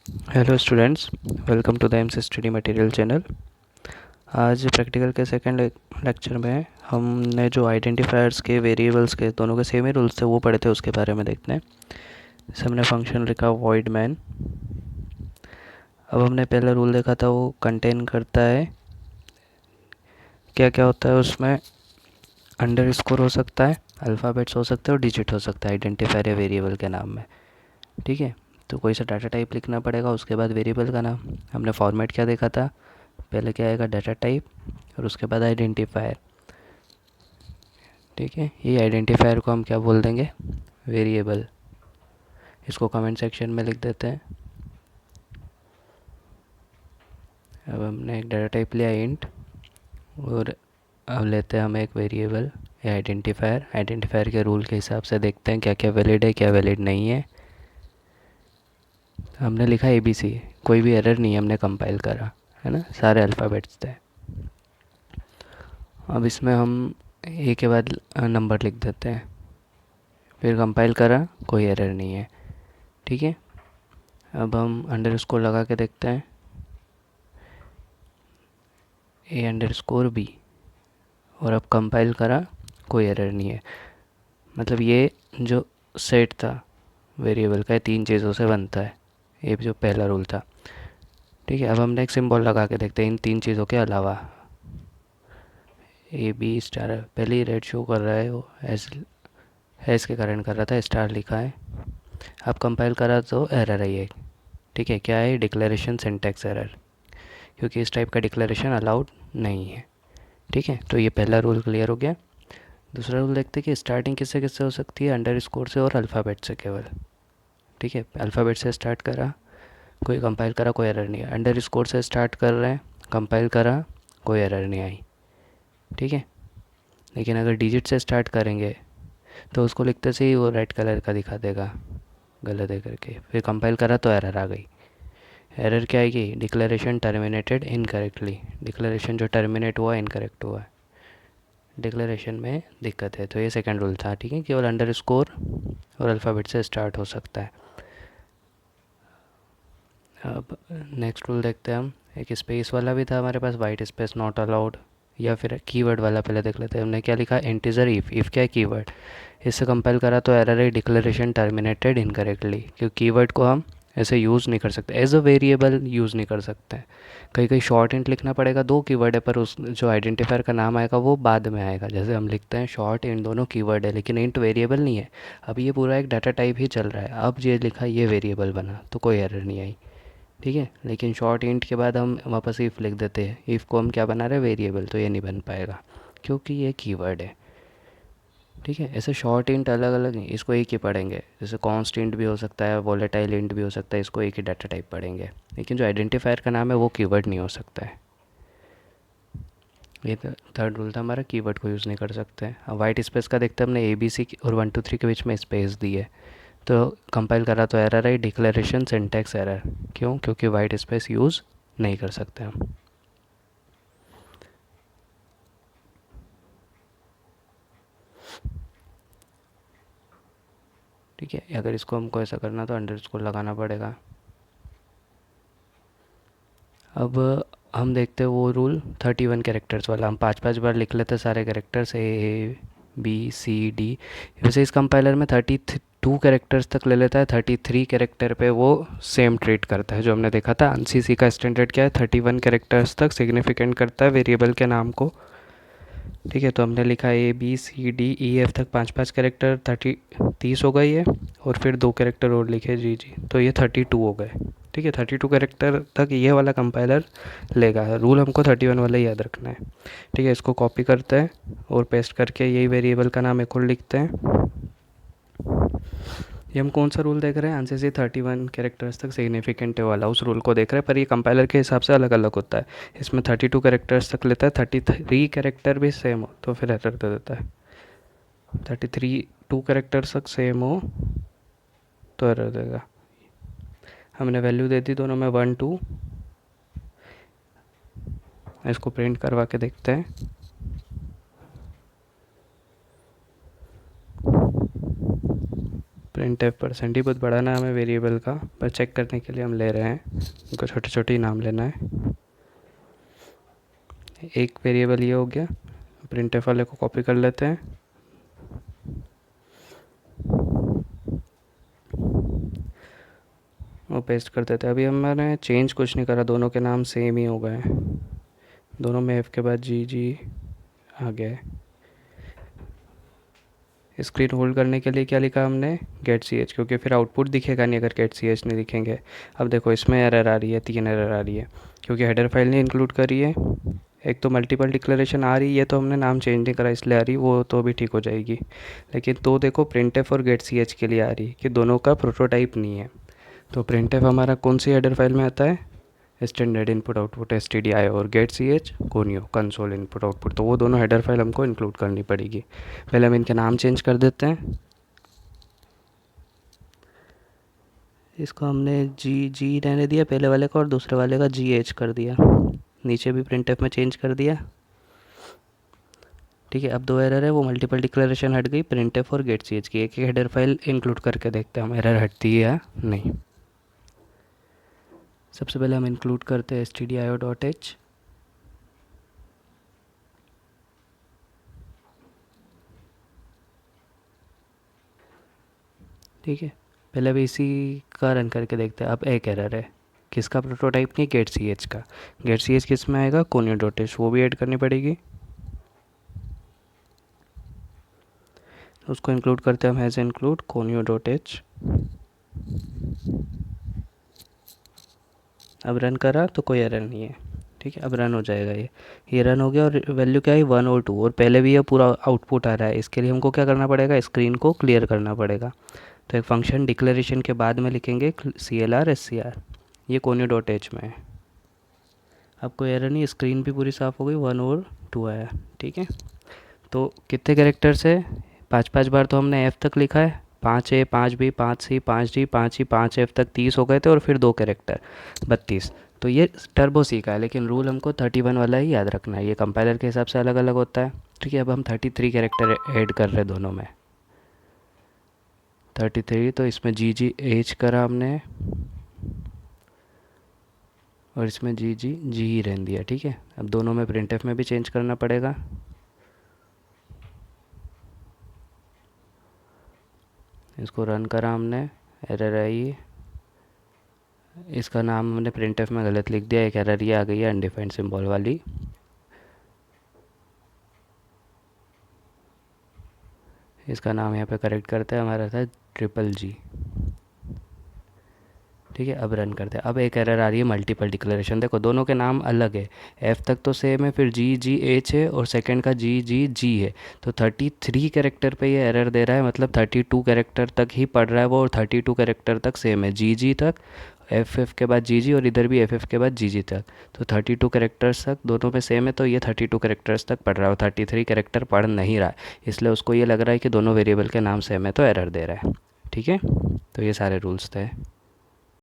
Hello students, welcome to the M C study material channel. आज practical के second lecture में हमने जो आइडेंटिफायर्स के वेरिएबल्स के दोनों के सेम ही रूल्स थे वो पढ़े थे, उसके बारे में देखते हैं। जैसे हमने फंक्शन लिखा वॉइड मैन। अब हमने पहला रूल देखा था, वो कंटेन करता है क्या क्या होता है उसमें। अंडर स्कोर हो सकता है, अल्फ़ाबेट्स हो सकते हैं और डिजिट हो सकता है आइडेंटिफायर या वेरिएबल के नाम में। ठीक है, तो कोई सा डाटा टाइप लिखना पड़ेगा, उसके बाद वेरिएबल का नाम। हमने फॉर्मेट क्या देखा था, पहले क्या आएगा डाटा टाइप और उसके बाद आइडेंटिफायर। ठीक है, ये आइडेंटिफायर को हम क्या बोल देंगे, वेरिएबल। इसको कमेंट सेक्शन में लिख देते हैं। अब हमने एक डाटा टाइप लिया इंट, और अब लेते हैं हम एक वेरिएबल या आइडेंटिफायर। आइडेंटिफायर के रूल के हिसाब से देखते हैं क्या क्या वैलिड है क्या वैलिड नहीं है। हमने लिखा ABC, कोई भी एरर नहीं है, हमने कंपाइल करा है ना, सारे अल्फ़ाबेट्स थे। अब इसमें हम ए के बाद नंबर लिख देते हैं, फिर कंपाइल करा, कोई एरर नहीं है। ठीक है, अब हम अंडर स्कोर लगा के देखते हैं, A_B, और अब कंपाइल करा, कोई एरर नहीं है। मतलब ये जो सेट था वेरिएबल का, 3 चीज़ों से बनता है, ये जो पहला रूल था। ठीक है, अब हमने एक सिंबल लगा के देखते हैं इन 3 चीज़ों के अलावा। AB स्टार पहले ही रेड शो कर रहा है, वो हैज़ के कारण कर रहा था, स्टार लिखा है। अब कंपाइल करा तो एरर है ये। ठीक है, क्या है, डिक्लेरेशन सिंटैक्स एरर, क्योंकि इस टाइप का डिक्लेरेशन अलाउड नहीं है। ठीक है, तो ये पहला रूल क्लियर हो गया। दूसरा रूल देखते हैं कि स्टार्टिंग किससे किससे हो सकती है, अंडर स्कोर से और अल्फ़ाबेट से केवल। ठीक है, अल्फ़ाबेट से स्टार्ट करा, कोई कंपाइल करा, कोई एरर नहीं है। अंडर स्कोर से स्टार्ट कर रहे हैं, कंपाइल करा, कोई एरर नहीं आई। ठीक है, लेकिन अगर डिजिट से स्टार्ट करेंगे तो उसको लिखते से ही वो रेड कलर का दिखा देगा गलत है करके, फिर कंपाइल करा तो एरर आ गई। एरर क्या आएगी, डिक्लेरेशन टर्मिनेटेड इनकरेक्टली, डिक्लेरेशन जो टर्मिनेट हुआ इनकरेक्ट हुआ है, डिक्लेरेशन में दिक्कत है। तो ये सेकंड रूल था। ठीक है, केवल अंडर स्कोर और अल्फ़ाबेट से स्टार्ट हो सकता है। अब नेक्स्ट रूल देखते हैं हम, एक स्पेस वाला भी था हमारे पास, वाइट स्पेस नॉट अलाउड, या फिर कीवर्ड वाला पहले देख लेते हैं। हमने क्या लिखा, इंटीजर इफ़ क्या है, कीवर्ड। इससे कंपाइल करा तो एरर है, डिक्लेरेशन टर्मिनेटेड इनकरेक्टली, क्योंकि कीवर्ड को हम ऐसे यूज़ नहीं कर सकते, एज अ वेरिएबल यूज़ नहीं कर सकते हैं। कहीं कहीं शॉर्ट इंट लिखना पड़ेगा, 2 कीवर्ड है पर उस जो आइडेंटिफायर का नाम आएगा वो बाद में आएगा। जैसे हम लिखते हैं शॉर्ट इंट, दोनों कीवर्ड है लेकिन इंट वेरिएबल नहीं है। अब ये पूरा एक डाटा टाइप ही चल रहा है, अब ये लिखा ये वेरिएबल बना तो कोई एरर नहीं आई। ठीक है, लेकिन शॉर्ट इंट के बाद हम वापस इफ़ लिख देते हैं, इफ़ को हम क्या बना रहे हैं, वेरिएबल, तो ये नहीं बन पाएगा क्योंकि ये कीवर्ड है। ठीक है, ऐसे शॉर्ट इंट अलग अलग नहीं, इसको एक ही पढ़ेंगे। जैसे कॉन्स्ट इंट भी हो सकता है, वॉलेटाइल इंट भी हो सकता है, इसको एक ही डाटा टाइप पढ़ेंगे। लेकिन जो आइडेंटिफायर का नाम है वो कीवर्ड नहीं हो सकता है। ये थर्ड रूल था हमारा, कीवर्ड को यूज़ नहीं कर सकते हैं। अब वाइट स्पेस का देखते हैं, हमने ABC और 1 2 3 के बीच में स्पेस दी है, तो कंपाइल करा तो एरर है, डिक्लेरेशन सिंटैक्स एरर। क्यों, क्योंकि वाइट स्पेस यूज़ नहीं कर सकते हम। ठीक है, अगर इसको हमको ऐसा करना तो अंडर स्कोर लगाना पड़ेगा। अब हम देखते हैं वो रूल 31 कैरेक्टर्स वाला, हम 5 5 बार लिख लेते सारे characters, A B C D। वैसे इस कंपाइलर में 32 कैरेक्टर्स तक ले लेता है, 33 कैरेक्टर पे वो सेम ट्रीट करता है। जो हमने देखा था ANSYS का स्टैंडर्ड क्या है, 31 कैरेक्टर्स तक सिग्निफिकेंट करता है वेरिएबल के नाम को। ठीक है, तो हमने लिखा ABCDEF तक 5 5 कैरेक्टर, 30 हो गई है, और फिर 2 कैरेक्टर और लिखे जी, तो ये 32 हो गए। ठीक है, 32 कैरेक्टर तक ये वाला कंपाइलर लेगा। रूल हमको 31 वाला याद रखना है। ठीक है, इसको कॉपी करते हैं और पेस्ट करके यही वेरिएबल का नाम एक और लिखते हैं। ये हम कौन सा रूल देख रहे हैं, आंसर से 31 कैरेक्टर्स तक सिग्निफिकेंट है वाला, उस रूल को देख रहे हैं, पर ये कंपाइलर के हिसाब से अलग अलग होता है। इसमें 32 कैरेक्टर्स तक लेता है, 33 कैरेक्टर भी सेम हो तो फिर एरर दे देता है। 2 कैरेक्टर्स तक सेम हो तो एरर देगा। हमने वैल्यू दे दी दोनों में 1 2। इसको प्रिंट करवा के देखते हैं। प्रिंट प्रिंट एफ परसेंट ही बहुत बड़ा ना हमें वेरिएबल का, पर चेक करने के लिए हम ले रहे हैं, उनको छोटे छोटे ही नाम लेना है। एक वेरिएबल ये हो गया, प्रिंट एफ वाले को कॉपी कर लेते हैं। वो पेस्ट कर देते हैं। अभी हमने चेंज कुछ नहीं करा, दोनों के नाम सेम ही हो गए, दोनों में एफ के बाद जी जी आ गए। स्क्रीन होल्ड करने के लिए क्या लिखा हमने, गेट सी एच, क्योंकि फिर आउटपुट दिखेगा नहीं अगर गेट सी एच नहीं लिखेंगे। अब देखो इसमें एरर आ रही है, 3 एरर आ रही है, क्योंकि हेडर फाइल नहीं इंक्लूड करी है। एक तो मल्टीपल डिक्लेरेशन आ रही है, तो हमने नाम चेंज नहीं करा इसलिए आ रही, वो तो भी ठीक हो जाएगी। लेकिन तो देखो प्रिंट एफ और गेट सी एच के लिए आ रही कि दोनों का प्रोटोटाइप नहीं है। तो प्रिंट एफ हमारा कौन सी हेडर फाइल में आता है, स्टैंडर्ड इनपुट आउटपुट STDI, और गेट सी एच कोनियो कंसोल इनपुट आउटपुट, तो वो दोनों हेडर फाइल हमको इंक्लूड करनी पड़ेगी। पहले हम इनके नाम चेंज कर देते हैं। इसको हमने जी जी रहने दिया पहले वाले का, और दूसरे वाले का GH कर दिया। नीचे भी प्रिंट एफ में चेंज कर दिया। ठीक है, अब 2 एरर है, वो मल्टीपल डिक्लेरेशन हट गई, प्रिंट एफ और गेट सी एच की। एक हेडर फाइल इंक्लूड करके देखते हैं हम एरर हटती है या नहीं। सबसे पहले हम इंक्लूड करते हैं stdio.h। ठीक है, पहले भी इसी का रन करके देखते हैं। अब एक एरर है, किसका प्रोटोटाइप नहीं, गेट सी एच का। गेट सी एच किस में आएगा, conio.h, वो भी ऐड करनी पड़ेगी। उसको इंक्लूड करते हैं हम, हैज़ इंक्लूड conio.h। अब रन करा तो कोई एरर नहीं है। ठीक है, अब रन हो जाएगा, ये रन हो गया, और वैल्यू क्या है 1 और 2, और पहले भी ये पूरा आउटपुट आ रहा है। इसके लिए हमको क्या करना पड़ेगा, स्क्रीन को क्लियर करना पड़ेगा। तो एक फंक्शन डिक्लेरेशन के बाद में लिखेंगे CLR SCR, ये conio.h में है। अब कोई एरर नहीं, स्क्रीन भी पूरी साफ़ हो गई, 1 और 2 आया। ठीक है, तो कितने कैरेक्टर्स है, 5 बार तो हमने F तक लिखा है, 5A 5B 5C 5D 5E 5F तक 30 हो गए थे, और फिर 2 कैरेक्टर 32। तो ये टर्बो सी का है, लेकिन रूल हमको 31 वाला ही याद रखना है, ये कंपाइलर के हिसाब से अलग अलग होता है। ठीक है, अब हम 33 कैरेक्टर ऐड कर रहे हैं दोनों में। 33, तो इसमें GH करा हमने, और इसमें जी ही रहने दिया। ठीक है, अब दोनों में प्रिंट एफ में भी चेंज करना पड़ेगा। इसको रन करा हमने, एरर आई, इसका नाम हमने प्रिंट एफ में गलत लिख दिया, एक एरर ये आ गई है अनडिफाइंड सिंबल वाली। इसका नाम यहाँ पे करेक्ट करते हैं, हमारा था GGG। ठीक है, अब रन करते हैं। अब एक एरर आ रही है मल्टीपल डिक्लेरेशन, देखो दोनों के नाम अलग है, F तक तो सेम है, फिर GH है, और सेकंड का GG है। तो 33 कैरेक्टर पे ये एरर दे रहा है, मतलब 32 कैरेक्टर तक ही पढ़ रहा है वो, और 32 कैरेक्टर तक सेम है, GG तक, FF के बाद GG, और इधर भी FF के बाद GG तक। तो 32 कैरेक्टर्स तक दोनों में सेम है, तो ये 32 कैरेक्टर्स तक पढ़ रहा है, और 33 कैरेक्टर पढ़ नहीं रहा है, इसलिए उसको ये लग रहा है कि दोनों वेरिएबल के नाम सेम है, तो एरर दे रहा है। ठीक है, तो ये सारे रूल्स थे।